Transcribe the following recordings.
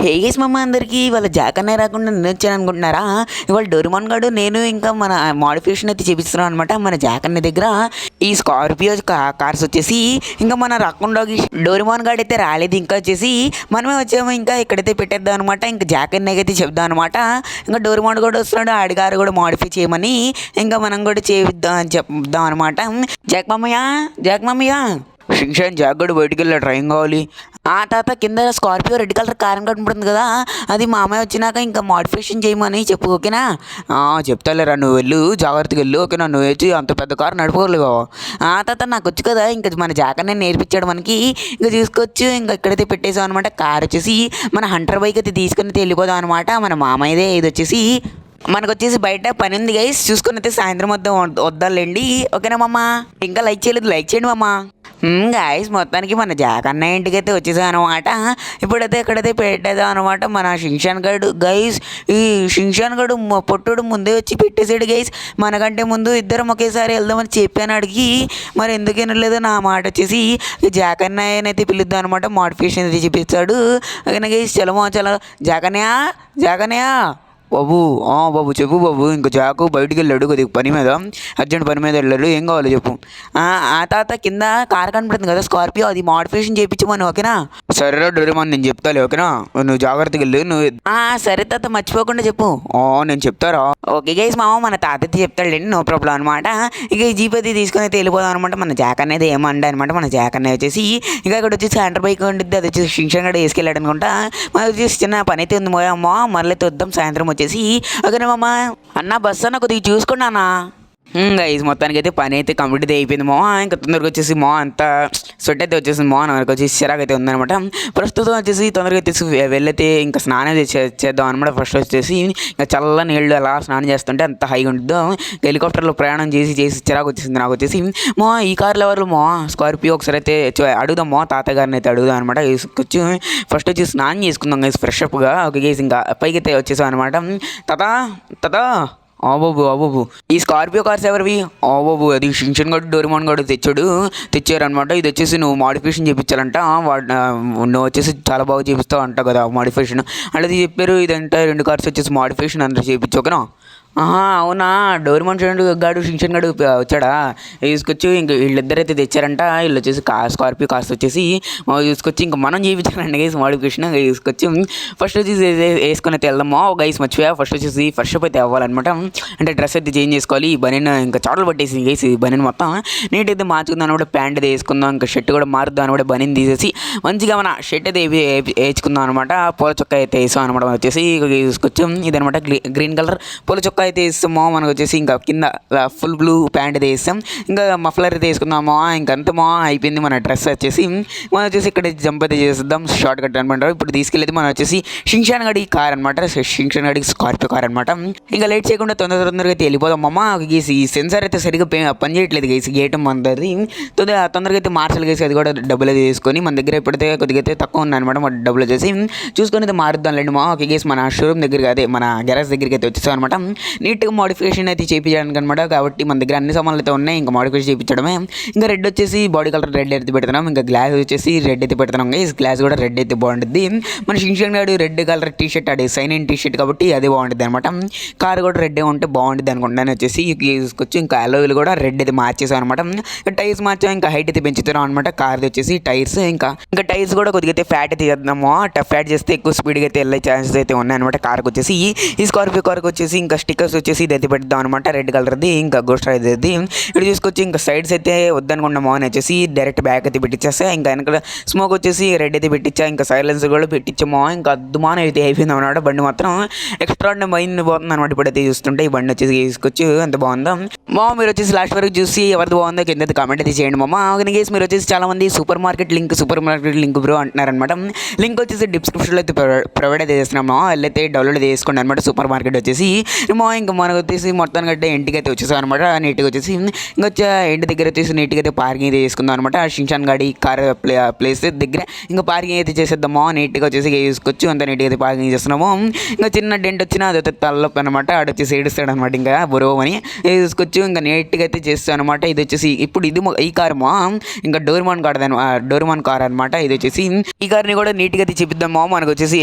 Hey guys మమ్మ అందరికీ వాళ్ళ జాక్ అన్నయ్య రాకుండా నేను వచ్చాను అనుకుంటున్నారా? ఇవాళ డోరేమాన్ గాడు నేను ఇంకా మన మోడిఫికేషన్ అయితే చేపిస్తున్నాం అనమాట. మన జాక్ అన్నయ్య దగ్గర ఈ స్కార్పియో కార్స్ వచ్చేసి ఇంకా మన రాకుండా డోరేమాన్ గాడు అయితే రాలేదు. ఇంకా వచ్చేసి మనమే వచ్చాము. ఇంకా ఇక్కడైతే పెట్టేద్దాం అనమాట. ఇంకా జాక్ అన్నయ్యకి అయితే చెప్దాం అనమాట. ఇంకా డోరేమాన్ కూడా వస్తున్నాడు, ఆడిగారు కూడా మోడిఫై చేయమని ఇంకా మనం కూడా చేపిద్దాం అని చెప్దాం అనమాట. జాక్ మమ్మయ్య షింగ్షాన్ జాక్ గడు బయటికి వెళ్ళా, ట్రైన్ కావాలి. ఆ తాత కింద స్కార్పియో రెడ్ కలర్ కారం కనపడుతుంది కదా, అది మా అమ్మాయి వచ్చినాక ఇంకా మోడిఫికేషన్ చేయమని చెప్పు, ఓకేనా? చెప్తాలేరా, నువ్వు వెళ్ళు, జాగ్రత్తగా వెళ్ళు, ఓకేనా? నువ్వు వచ్చి అంత పెద్ద కారు నడుపుకోలేవు. ఆ తాత నాకు వచ్చు కదా, ఇంకా మన జాకర్నే నేర్పించాడు మనకి. ఇంకా తీసుకొచ్చు ఇంకా ఇక్కడైతే పెట్టేసాం అనమాట. కార్ వచ్చేసి మన హంటర్ బైక్ అయితే తీసుకుని వెళ్ళిపోదాం అనమాట. మన మామయ్యదే. ఇది వచ్చేసి మనకు వచ్చేసి బయట పని ఉంది గైస్, చూసుకుని అయితే సాయంత్రం వద్దాంలేండి, ఓకేనా మామ? ఇంకా లైక్ చేయలేదు, లైక్ చేయండి మామ. గాయస్ మొత్తానికి మన జాక్ అన్నయ్య ఇంటికి అయితే వచ్చేసాం అనమాట. ఇప్పుడైతే ఇక్కడైతే పెట్టేదాం అనమాట. మన షింగ్షాన్ గడు గైస్, ఈ షింగ్షాన్ గడు పొట్టుడు ముందే వచ్చి పెట్టేసాడు గైస్. మనకంటే ముందు ఇద్దరం ఒకేసారి వెళ్దామని చెప్పాను అడిగి, మరి ఎందుకు వినలేదు నా మాట. వచ్చేసి జాక్ అన్నయ్యనైతే పిలుద్దాం అనమాట. మోడిఫికేషన్ అయితే చూపిస్తాడు, ఓకేనా గైస్? చలమో జాక్ అన్నయ్య బాబు. బాబు చెప్పు బాబు. ఇంకా జాకు బయటికి వెళ్ళాడు కొద్దిగా పని మీద, అర్జెంట్ పని మీద వెళ్ళాడు. ఏం కావాలో చెప్పు. ఆ తాత కింద కార్ కనపడుతుంది కదా స్కార్పియో, అది మోడిఫికేషన్ చేయించమని, ఓకేనా? సరేరా డోరేమాన్, నేను చెప్తాలే, ఓకేనా? నువ్వు జాగ్రత్తగా వెళ్ళు. నువ్వు సరే తాత, మర్చిపోకుండా చెప్పు. నేను చెప్తారా? ఓకే గైస్ మామ, మన తాత అయితే చెప్తాడండి, నో ప్రాబ్లం అనమాట. ఇక ఈ జీప్ అయితే తీసుకుని అయితే వెళ్ళిపోదాం అనమాట. మన జాక్ అనేది ఏమండే అనమాట. మన జాక్ అనేది వచ్చేసి ఇంకా ఇక్కడ వచ్చేసి హంటర్ బైక్ ఉంటుంది, అది వచ్చేసి షింగ్షాన్ గడు వేసుకెళ్ళాడు అనుకుంటా. మనకు వచ్చేసి చిన్న పని అయితే ఉంది అమ్మ, మళ్ళీ వద్దాం సాయంత్రం వచ్చేసి, ఓకేనా మామ? అన్న బస్ అన్న కొద్దిగా చూసుకున్నానా? గైస్ మొత్తానికి అయితే పని అయితే కంప్లీట్ అయిపోయింది మో. ఇంకా తొందరగా వచ్చేసి అంతా స్వెట్ అయితే వచ్చేసింది మో, మనకు వచ్చేసి చిరాకు అయితే ఉందనమాట. ప్రస్తుతం వచ్చేసి తొందరగా వచ్చేసి వెళ్ళైతే ఇంకా స్నానం చేద్దాం అనమాట. ఫస్ట్ వచ్చేసి ఇంకా చల్ల నీళ్ళు అలా స్నానం చేస్తుంటే అంత హైగా ఉంటుందో. హెలికాప్టర్లో ప్రయాణం చేసి చిరాకు వచ్చేసింది నాకు. వచ్చేసి ఈ కార్లో ఎవరు స్కార్పియో ఒకసారి అయితే అడుగుదాం తాతయ్య గారిని అయితే అడుగుదాం అనమాట. వచ్చి ఫస్ట్ వచ్చి స్నానం చేసుకుందాం గైస్ ఫ్రెష్అప్గా. ఓకే గైస్, ఇంకా పైకి అయితే వచ్చేసాం అనమాట. తాత బాబు ఈ స్కార్పియో కార్స్ ఎవరివి? బాబు అది షింగ్షాన్ గడు డోరేమాన్ గడు తెచ్చారనమాట. ఇది వచ్చేసి నువ్వు మోడిఫికేషన్ చేయించాలంట. నువ్వు వచ్చేసి చాలా బాగా చేపిస్తావు అంట కదా మోడిఫికేషన్, అలాది చెప్పారు. ఇదంతా 2 కార్స్ వచ్చేసి మోడిఫికేషన్ అందరూ చేయించు, ఓకేనా? అవునా, డోరేమాన్ గాడు షింగ్షాన్ గడు వచ్చాడా? తీసుకొచ్చి ఇంక వీళ్ళిద్దరైతే తెచ్చారంట. వీళ్ళు వచ్చేసి స్కార్పియో కార్స్ వచ్చేసి తీసుకొచ్చి ఇంకా మనం చేయించాలండి గైస్ మోడిఫికేషన్. తీసుకొచ్చి ఫస్ట్ వచ్చేసి వేసుకొని అయితే వెళ్దామా గైస్. మర్చిపోయా, ఫస్ట్ వచ్చేసి ఫ్రెష్ అప్ అయితే అవ్వాలన్నమాట. అంటే డ్రెస్ అయితే చేంజ్ చేసుకోవాలి. ఈ బనీన్ ఇంకా చాటలు పట్టేసి గైస్, ఈ బనీన్ మొత్తం నీట్ అయితే మార్చుకుందాం అనమాట. ప్యాంట్ అయితే వేసుకుందాం, ఇంకా షర్ట్ కూడా మారుద్దాం అనమాట. బనీన్ తీసేసి మంచిగా మన షర్ట్ అయితే వేసుకుందాం అనమాట. పూల చొక్కా అయితే వేసాం అనమాట. వచ్చేసి తీసుకొచ్చి ఇదనమాట గ్రీన్ కలర్ పూల చొక్కా అయితే వేస్తామో. మనకు వచ్చేసి ఇంకా కింద ఫుల్ బ్లూ ప్యాంట్ అయితే వేస్తాం. ఇంకా మఫ్లర్ అయితే వేసుకుందామో. ఇంకంతమో అయిపోయింది మన డ్రెస్ వచ్చేసి. మనం వచ్చేసి ఇక్కడ జంప్ అయితే చేద్దాం, షార్ట్ కట్ అనమాట. ఇప్పుడు తీసుకెళ్ళేది మనం వచ్చేసి షింగ్షాన్ గడి కార్ అనమాట. షింగ్షాన్ గడి స్కార్పియో కార్ అనమాట. ఇంకా లేట్ చేయకుండా తొందరగా అయితే వెళ్ళిపోదాం అమ్మ. ఈ సెన్సార్ అయితే సరిగ్గా పని చేయట్లేదు గేసి, గేట్ మనది తొందరగా అయితే మార్చాలి గేసి. అది కూడా డబ్బులు అయితే తీసుకొని మన దగ్గర ఎప్పుడైతే కొద్దిగా అయితే తక్కువ ఉందన్నమాట. మన డబ్బులు వచ్చేసి చూసుకొని అయితే మారుద్దాంలేండి మా. ఓకే గేసి మన షోరూమ్ దగ్గరికి, అదే మన గ్యారేజ్ దగ్గరికి అయితే వచ్చేసాం అనమాట. నీట్గా మోడిఫికేషన్ అయితే చేయించడానికి అనమాట. కాబట్టి మన దగ్గర అన్ని సామాన్లు అయితే ఉన్నాయి, ఇంకా మోడిఫికేషన్ చేయించడమే. ఇంకా రెడ్ వచ్చేసి బాడీ కలర్ రెడ్ అయితే పెడుతున్నాం. ఇంకా గ్లాస్ వచ్చేసి రెడ్ అయితే పెడుతున్నాం. ఈ గ్లాస్ కూడా రెడ్ అయితే బాగుంటుంది. మన షింగ్షాన్ గడు రెడ్ కలర్ టీ షర్ట్, అది సైన్ ఇన్ టీ షర్ట్ కాబట్టి అదే బాగుంటుంది అనమాట. కార్ కూడా రెడ్ ఉంటే బాగుంటుంది అనుకుంటాను. వచ్చేసి తీసుకొచ్చి ఇంకా అలోయిలు కూడా రెడ్ అయితే మార్చేసాం అనమాట. టైర్స్ మార్చాం, ఇంకా హైట్ అయితే పెంచుతున్నాం అనమాట. కార్ది వచ్చేసి టైర్స్ ఇంకా టైర్స్ కూడా కొద్దిగా అయితే ఫ్యాట్ అయితే చేద్దాము. ఫ్యాట్ చేస్తే ఎక్కువ స్పీడ్గా అయితే వెళ్ళే ఛాన్సెస్ అయితే ఉన్నాయన్నమాట. కార్కి వచ్చేసి ఈ స్కార్పియో కార్కి వచ్చేసి ఇంకా స్టిక్కర్స్ వచ్చేసి ఇది అయితే పెడదాం అనమాట. రెడ్ కలర్ది ఇంకా గోస్ట్ అయితే ఇక్కడ తీసుకొచ్చి ఇంకా సైడ్స్ అయితే వద్దనుకున్నాము అని వచ్చేసి డైరెక్ట్ బ్యాక్ అయితే పెట్టించేస్తా. ఇంకా వెనక స్మోక్ వచ్చేసి రెడ్ అయితే పెట్టించా. ఇంకా సైలెన్సర్ కూడా పెట్టించామో. ఇంకా అద్దుమానం అయితే అయిపోయింది అనమాట. బండి మాత్రం ఎక్స్ట్రా మైండ్ పోతుంది అనమాట. ఇప్పుడైతే చూస్తుంటే ఈ బండి వచ్చేసి తీసుకొచ్చి ఎంత బాగుందో మీరు వచ్చేసి లాస్ట్ వరకు చూసి ఎవరిది బాగుందో కింద కామెంట్ అయితే చేయండి మామ. గేసి మీరు వచ్చేసి చాలా మంది సూపర్ మార్కెట్ లింక్ బ్రో అంటున్నారనమాట. లింక్ వచ్చేసి డిస్క్రిప్షన్లో అయితే ప్రొవైడ్ అయితే చేస్తున్నాము. వెళ్ళైతే డౌన్లోడ్ చేసుకోండి అనమాట. సూపర్ మార్కెట్ వచ్చేసి మా ఇంకా మనకు వచ్చేసి మొత్తానికి అంటే ఇంటికి అయితే వచ్చేసాం అనమాట. నీట్గా వచ్చేసి ఇంకా ఇంటి దగ్గర వచ్చేసి నీట్గా అయితే పార్కింగ్ అయితే చేసుకుందాం అనమాట. షిన్చాన్ గాడి కార్ ప్లేస్ దగ్గర ఇంకా పార్కింగ్ అయితే చేసేద్దామో నీట్గా వచ్చేసి చూసుకోవచ్చు. అంత నీట్గా అయితే పార్కింగ్ చేస్తున్నాము. ఇంకా చిన్న డెంట్ వచ్చినా అదైతే తలనొప్పి అనమాట. ఆడొచ్చేసి ఏడుస్తాడు అనమాట. ఇంకా బరువు అని చూసుకోవచ్చు. ఇంకా నీట్గా అయితే చేస్తాను అనమాట. ఇది వచ్చేసి ఇప్పుడు ఈ కారు ఇంకా డోర్మాన్ కార్ అనమాట. ఇది వచ్చేసి ఈ కార్ని కూడా నీట్గా అయితే చూపిద్దామా. మనం వచ్చేసి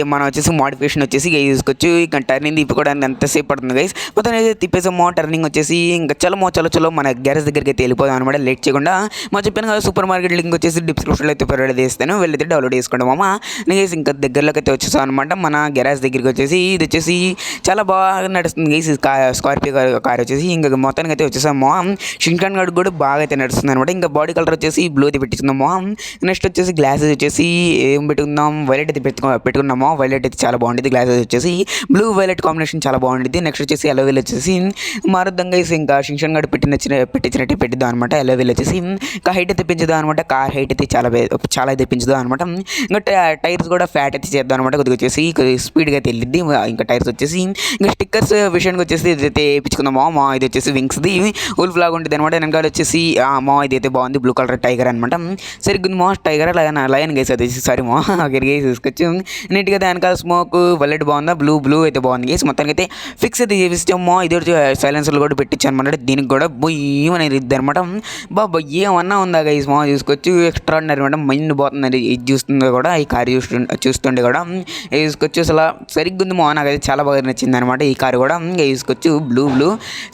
మోడిఫికేషన్ వచ్చేసి చూసుకోవచ్చు. ఇంకా టర్నింగ్ తిప్పుకోవడానికి ఎంతసేపు పడుతుంది గైస్. మొత్తం అయితే తిప్పేసామో. టర్నింగ్ వచ్చేసి ఇంకా చలో మన గ్యారేజ్ దగ్గరికి అయితే వెళ్ళిపోదాం అనమాట. లేట్ చేయకుండా మా చెప్పాను కదా సూపర్ మార్కెట్ లింక్ వచ్చేసి డిస్క్రిప్షన్లో అయితే ప్రొవైడ్ చేస్తాను. వెళ్ళైతే డౌన్లోడ్ చేసుకోండి మామ. నేను ఇంకా దగ్గరలోకి అయితే వచ్చేసాం అనమాట. మన గ్యారేజ్ దగ్గరికి వచ్చేసి ఇది వచ్చేసి చాలా బాగా నడుస్తుంది గైస్. స్కార్పియో కార్ వచ్చేసి ఇంకా మొత్తానికి అయితే వచ్చేసాము. షిన్చాన్ గడ్ కూడా బాగా అయితే నడుస్తుంది అనమాట. ఇంకా బాడీ కలర్ వచ్చేసి బ్లూ అయితే పెట్టించుకుందాము. నెక్స్ట్ వచ్చేసి గ్లాసెస్ వచ్చేసి ఏం పెట్టుకుందాం, వైలెట్ అయితే పెట్టుకున్నాము. వైలెట్ అయితే చాలా బాగుంటుంది. గ్లాసెస్ వచ్చేసి బ్లూ వైలెట్ కాంబినేషన్ చాలా బాగుంటుంది. నెక్స్ట్ వచ్చేసి ఎల్లో వీల్ వచ్చేసి మారుద్దాం గైస్. ఇంకా షిన్చాన్ గడ్ పెట్టించినట్టు పెట్టిద్దాం అనమాట. ఎల్లో వీల్ వచ్చేసి ఇంకా హైట్ అయితే పెంచుదాం అనమాట. కార్ హైట్ అయితే చాలా అయితే పెంచుదాం అనమాట. ఇంకా టైర్స్ కూడా ఫ్యాట్ అయితే చేద్దాం అనమాట. కొద్దిగా వచ్చేసి స్పీడ్గా అయితే వెళ్ళిద్ది. ఇంకా టైర్స్ వచ్చేసి ఇంకా స్టిక్కర్స్ విషయానికి వచ్చేసి ఇదైతే వేయించుకుందామా. ఇది వచ్చేసి వింగ్స్ది ఉల్ఫ్ లాగా ఉంటుంది అనమాట. వెనకాల వచ్చేసి ఇదైతే బాగుంది. బ్లూ కలర్ టైగర్ అనమాట. సరిగ్గా టైగర్ లయన్ గైస్ అది సారీ గేసి తీసుకొచ్చు. నీట్గా వెనకాల స్మోక్ వైలెట్ బాగుందా, బ్లూ అయితే బాగుంది గైస్. మొత్తానికి అయితే ఫిక్స్ అయితే చేపిస్తామో. ఇది సైలెన్సర్లు కూడా పెట్టించాను అనమాట. దీనికి కూడా బొయ్యం అనేది ఇద్ది అనమాట. బాబా ఏమన్నా ఉందా గైస్ చూసుకోవచ్చు. ఎక్స్ట్రాడినరీ అనమాట. మైండ్ పోతుంది ఇది చూస్తుంది కూడా. ఈ కార్ చూస్తుండే కూడా చూసుకోవచ్చు. అసలు సరిగ్గా ఉంది నాకైతే చాలా బాగా నచ్చింది అనమాట. ఈ కారు కూడా ఇంకా చూసుకోవచ్చు. బ్లూ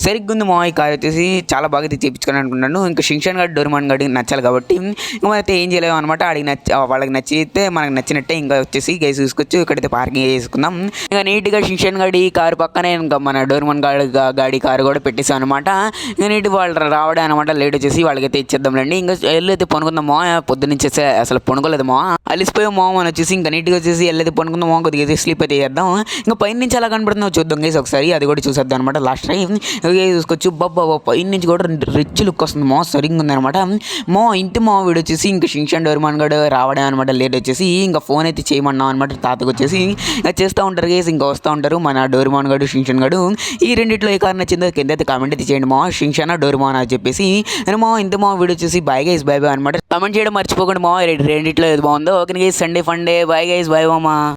సరిగ్గా ఉంది ఈ కార్ వచ్చేసి చాలా బాగా అయితే చేయించుకోవాలి అనుకుంటున్నాను. ఇంకా షిన్చాన్ గడ్ డోర్మాన్ గడి నచ్చాలి కాబట్టి ఇంకా అయితే ఏం చేయలేము అనమాట. వాళ్ళకి నచ్చితే మనకు నచ్చినట్టే ఇంకా వచ్చేసి గైస్ చూసుకోవచ్చు. ఇక్కడైతే పార్కింగ్ చేసుకుందాం. ఇంకా నీట్గా షిన్చాన్ గడి కారు పక్కనే ఇంకా మన డోర్మాన్ గాడి కారు కూడా పెట్టేసాం అనమాట. ఇంకా నీట్ వాళ్ళు రావడం అనమాట. లేట్ వచ్చేసి వాళ్ళకైతే ఇచ్చేద్దాంలేండి. ఇంకా వెళ్ళైతే పనుకుందామో. పొద్దున్నుంచి అసలు పనుకోలేదమో, అలిసిపోయామో అని వచ్చేసి ఇంకా నీట్గా వచ్చేసి వెళ్ళైతే పనుకుందామో. కొద్దిగా స్లీప్ అయితే చేద్దాం. ఇంకా పైన నుంచి ఎలా కనబడుతుందో చూద్దాం గైస్ ఒకసారి. అది కూడా చూసేద్దాం అనమాట. లాస్ట్ టైం చూసుకోవచ్చు. బాబా పైన నుంచి కూడా రిచ్ లుక్ వస్తుంది. సరిగ్గా ఉందనమాట. ఇంటి వీడు వచ్చేసి ఇంకా షిన్చాన్ డోర్మాన్ గడు రావడం అనమాట. లేట్ వచ్చేసి ఇంకా ఫోన్ అయితే చేయమన్నాం అనమాట. తాతకు వచ్చేసి చేస్తూ ఉంటారు గైస్. ఇంకా వస్తూ ఉంటారు మన డోర్మాన్ గడు షిన్చాన్ గడు. ఈ రెండిట్లో ఏ కార్ నచ్చిందో కింద అయితే కామెంట్ అయితే చేయండి షిన్చాన్ డోర్మాన్ అని చెప్పేసి. ఇంత వీడు వచ్చేసి బాయ్ గైస్ బాయ్ అనమాట. కామెంట్ చేయడం మర్చిపోకండి రెండిట్లో ఏది బాగుందో. Okay guys, Sunday Funday bye guys bye మామా.